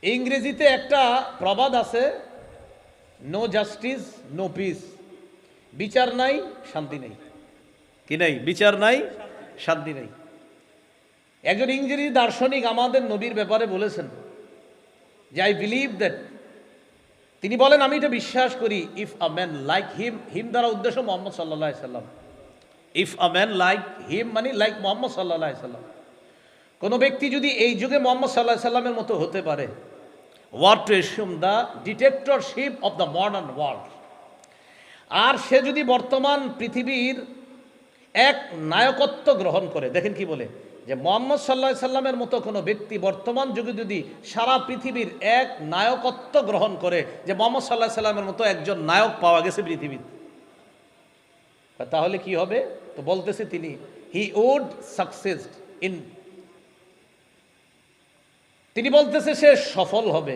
ইংরেজিতে একটা প্রবাদ আছে, নো জাস্টিস নো পিস। বিচার নাই শান্তি নেই। কি নাই? বিচার নাই, শান্তি নেই। একজন ইংরেজি দার্শনিক আমাদের নবীর ব্যাপারে বলেছেন যে আই বিলিভ দ্যাট, তিনি বলেন আমি এটা বিশ্বাস করি, if a man like him, him দ্বারা উদ্দেশ্য মোহাম্মদ সাল্লাল্লাহু আলাইহি সাল্লাম। If a man like him মানে লাইক মোহাম্মদ সাল্লাল্লাহু আলাইহি সাল্লাম। কোনো ব্যক্তি যদি এই যুগে মোহাম্মদ সাল্লাল্লাহু আলাইহি সাল্লামের মতো হতে পারে, what to assume the dictatorship of the modern world, আর সে যদি বর্তমান পৃথিবীর এক নায়কত্ব গ্রহণ করে, দেখেন কি বলে, যে মোহাম্মদ সাল্লাল্লাহু আলাইহি সাল্লামের মতো কোনো ব্যক্তি বর্তমান যুগে যদি সারা পৃথিবীর এক নায়কত্ব গ্রহণ করে, যে মোহাম্মদ সাল্লাল্লাহু আলাইহি সাল্লামের মতো একজন নায়ক পাওয়া গেছে পৃথিবীতে, তাহলে কি হবে? তো বলতেছে তিনি, হি উড সাকসেস ইন, তিনি বলতেছে সে সফল হবে।